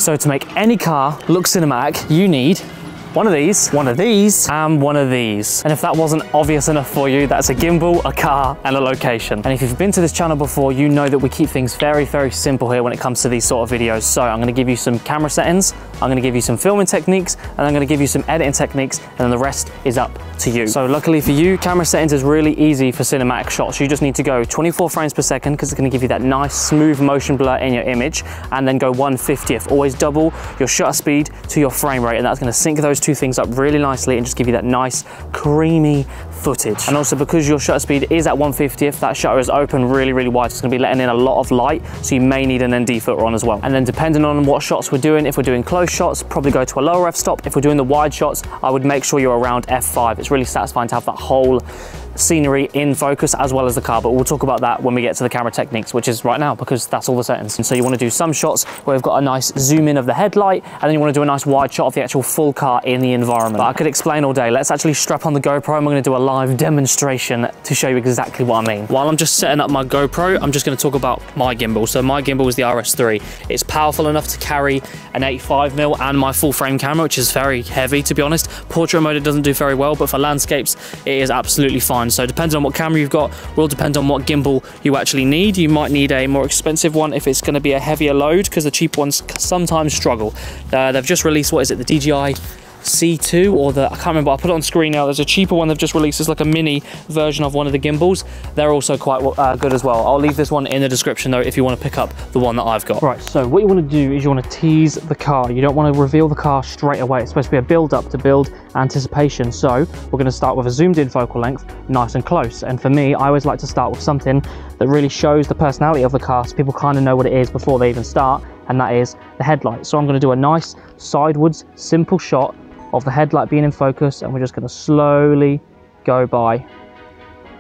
So to make any car look cinematic, you need one of these, and one of these. And if that wasn't obvious enough for you, that's a gimbal, a car, and a location. And if you've been to this channel before, you know that we keep things very, very simple here when it comes to these sort of videos. So I'm gonna give you some camera settings, I'm gonna give you some filming techniques, and I'm gonna give you some editing techniques, and then the rest is up to you. So luckily for you, camera settings is really easy for cinematic shots. You just need to go 24 frames per second because it's gonna give you that nice smooth motion blur in your image, and then go 1/50th. Always double your shutter speed to your frame rate, and that's gonna sync those two things up really nicely and just give you that nice creamy footage. And also because your shutter speed is at 1/50th, that shutter is open really, really wide. So it's gonna be letting in a lot of light, so you may need an ND filter on as well. And then depending on what shots we're doing, if we're doing close shots, probably go to a lower f-stop. If we're doing the wide shots, I would make sure you're around f5. It's really satisfying to have that whole scenery in focus as well as the car, but we'll talk about that when we get to the camera techniques, which is right now because that's all the settings. And so you want to do some shots where we've got a nice zoom in of the headlight, and then you want to do a nice wide shot of the actual full car in the environment. But I could explain all day. Let's actually strap on the GoPro and we're going to do a live demonstration to show you exactly what I mean. While I'm just setting up my GoPro, I'm just going to talk about my gimbal. So my gimbal is the RS3. It's powerful enough to carry an 85mm and my full frame camera, which is very heavy to be honest. Portrait mode it doesn't do very well, but for landscapes it is absolutely fine. So depending on what camera you've got will depend on what gimbal you actually need. You might need a more expensive one if it's going to be a heavier load, because the cheap ones sometimes struggle. They've just released, what is it, the DJI C2 or the, I can't remember, I'll put it on screen now. There's a cheaper one they've just released. It's like a mini version of one of the gimbals. They're also quite good as well. I'll leave this one in the description though if you want to pick up the one that I've got. Right, so what you want to do is you want to tease the car. You don't want to reveal the car straight away. It's supposed to be a build up to build anticipation. So we're going to start with a zoomed in focal length, nice and close. And for me, I always like to start with something that really shows the personality of the car so people kind of know what it is before they even start, and that is the headlight. So I'm going to do a nice sidewards simple shot of the headlight being in focus, and we're just going to slowly go by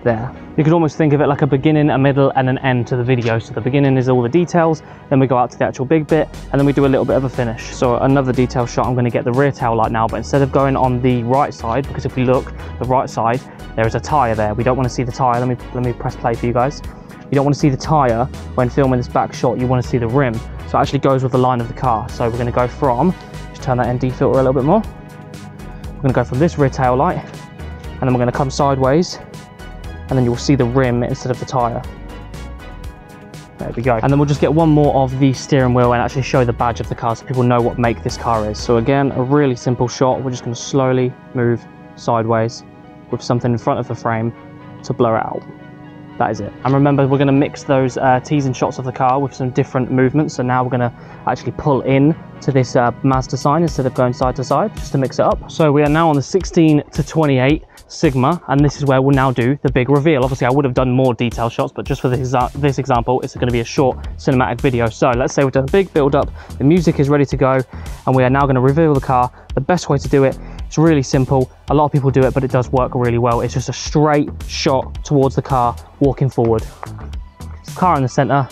there. You could almost think of it like a beginning, a middle, and an end to the video. So the beginning is all the details, then we go out to the actual big bit, and then we do a little bit of a finish. So another detail shot, I'm going to get the rear tail light now, but instead of going on the right side, because if we look, the right side, there is a tyre there. We don't want to see the tyre. Let me press play for you guys. You don't want to see the tyre when filming this back shot, you want to see the rim. So it actually goes with the line of the car. So we're going to go from, just turn that ND filter a little bit more. We're going to go from this rear tail light, and then we're going to come sideways, and then you'll see the rim instead of the tyre. There we go. And then we'll just get one more of the steering wheel and actually show the badge of the car so people know what make this car is. So again, a really simple shot. We're just going to slowly move sideways with something in front of the frame to blur it out. That is it. And remember, we're going to mix those teasing shots of the car with some different movements. So now we're going to actually pull in to this Mazda sign instead of going side to side, just to mix it up. So we are now on the 16 to 28 Sigma, and this is where we'll now do the big reveal. Obviously I would have done more detail shots, but just for this example, it's going to be a short cinematic video. So let's say we've done a big build up, the music is ready to go, and we are now going to reveal the car. The best way to do it, it's really simple. A lot of people do it, but it does work really well. It's just a straight shot towards the car, walking forward. Car in the center,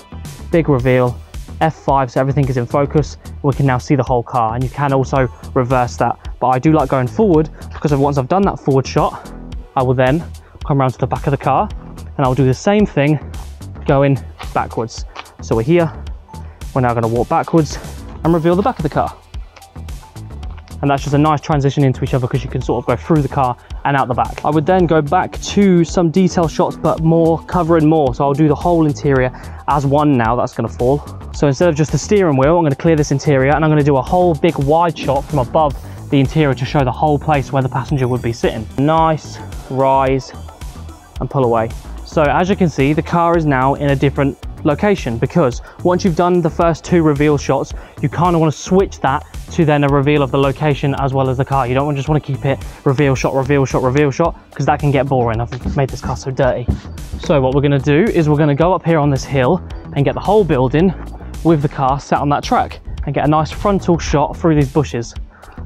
big reveal, F5, so everything is in focus. We can now see the whole car, and you can also reverse that. But I do like going forward, because once I've done that forward shot, I will then come around to the back of the car, and I'll do the same thing going backwards. So we're here, we're now going to walk backwards and reveal the back of the car. And that's just a nice transition into each other, because you can sort of go through the car and out the back. I would then go back to some detail shots, but more covering more. So I'll do the whole interior as one now. That's going to fall. So instead of just the steering wheel, I'm going to clear this interior, and I'm going to do a whole big wide shot from above the interior to show the whole place where the passenger would be sitting. Nice rise and pull away. So as you can see, the car is now in a different location, because once you've done the first two reveal shots, you kind of want to switch that to then a reveal of the location as well as the car. You don't just want to keep it reveal shot, reveal shot, reveal shot, because that can get boring. I've made this car so dirty. So what we're going to do is we're going to go up here on this hill and get the whole building with the car sat on that track and get a nice frontal shot through these bushes.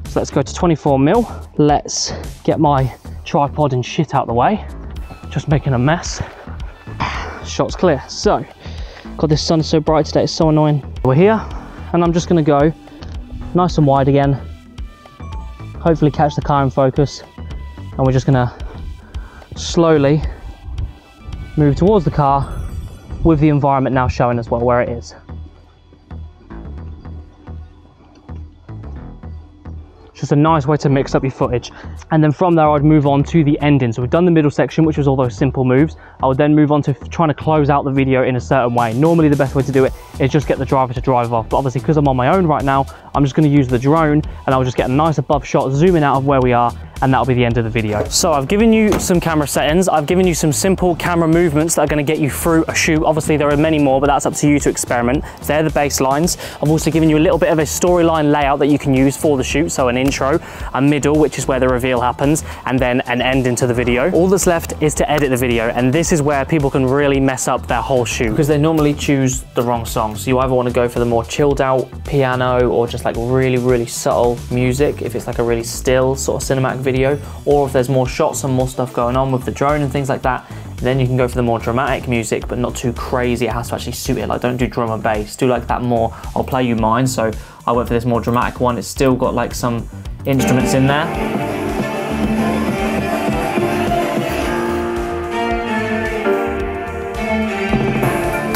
So let's go to 24mm. Let's get my tripod and shit out the way, just making a mess. Shot's clear. So God, this sun is so bright today, it's so annoying. We're here, and I'm just going to go nice and wide again, hopefully catch the car in focus, and we're just going to slowly move towards the car with the environment now showing as well where it is. It's just a nice way to mix up your footage. And then from there, I'd move on to the ending. So we've done the middle section, which was all those simple moves. I would then move on to trying to close out the video in a certain way. Normally, the best way to do it is just get the driver to drive off. But obviously, because I'm on my own right now, I'm just going to use the drone and I'll just get a nice above shot, zooming out of where we are, and that'll be the end of the video. So I've given you some camera settings. I've given you some simple camera movements that are going to get you through a shoot. Obviously, there are many more, but that's up to you to experiment. They're the baselines. I've also given you a little bit of a storyline layout that you can use for the shoot. So an intro, a middle, which is where the reveal happens, and then an end into the video. All that's left is to edit the video, and this is where people can really mess up their whole shoot because they normally choose the wrong song. So you either want to go for the more chilled out piano or just like really, really subtle music if it's like a really still sort of cinematic video, or if there's more shots and more stuff going on with the drone and things like that, then you can go for the more dramatic music, but not too crazy. It has to actually suit it. Like, don't do drum and bass, do like that more, I'll play you mine. So I went for this more dramatic one. It's still got like some instruments in there.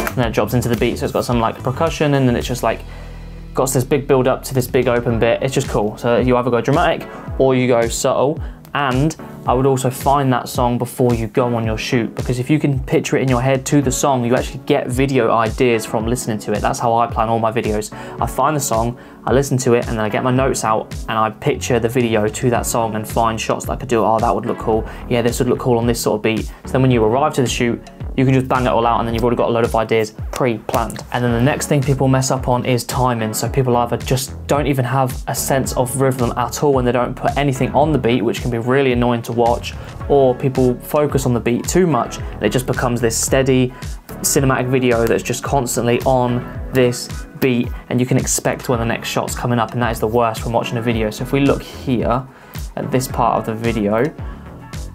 And then it drops into the beat, so it's got some like percussion, and then it's just like got this big build up to this big open bit. It's just cool. So you either go dramatic or you go subtle. And I would also find that song before you go on your shoot, because if you can picture it in your head to the song, you actually get video ideas from listening to it. That's how I plan all my videos. I find the song, I listen to it, and then I get my notes out and I picture the video to that song and find shots that I could do. Oh, that would look cool. Yeah, this would look cool on this sort of beat. So then when you arrive to the shoot, you can just bang it all out, and then you've already got a load of ideas pre-planned. And then the next thing people mess up on is timing. So people either just don't even have a sense of rhythm at all, and they don't put anything on the beat, which can be really annoying to watch, or people focus on the beat too much and it just becomes this steady cinematic video that's just constantly on this beat, and you can expect when the next shot's coming up, and that is the worst from watching a video. So if we look here at this part of the video,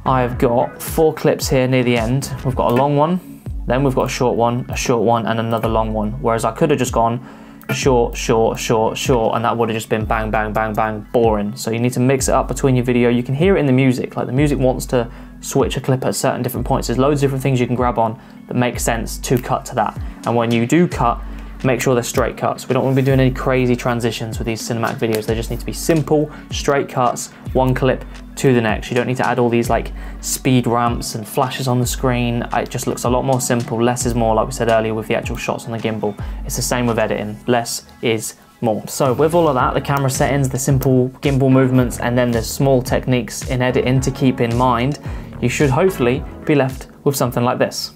I have got 4 clips here near the end. We've got a long one, then we've got a short one, and another long one. Whereas I could have just gone short, short, short, short, and that would have just been bang, bang, bang, bang, boring. So you need to mix it up between your video. You can hear it in the music, like the music wants to switch a clip at certain different points. There's loads of different things you can grab on that make sense to cut to that. And when you do cut, make sure they're straight cuts. We don't want to be doing any crazy transitions with these cinematic videos. They just need to be simple, straight cuts, one clip to the next. You don't need to add all these like speed ramps and flashes on the screen. It just looks a lot more simple. Less is more, like we said earlier with the actual shots on the gimbal. It's the same with editing. Less is more. So with all of that, the camera settings, the simple gimbal movements, and then the small techniques in editing to keep in mind, you should hopefully be left with something like this.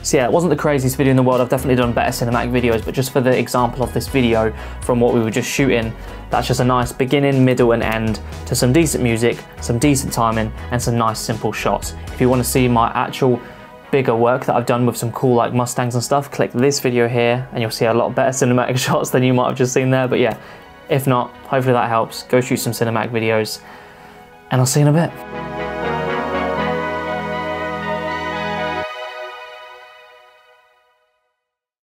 So yeah, it wasn't the craziest video in the world. I've definitely done better cinematic videos, but just for the example of this video from what we were just shooting, that's just a nice beginning, middle and end to some decent music, some decent timing, and some nice simple shots. If you want to see my actual bigger work that I've done with some cool like Mustangs and stuff, click this video here and you'll see a lot better cinematic shots than you might have just seen there. But yeah, if not, hopefully that helps. Go shoot some cinematic videos and I'll see you in a bit.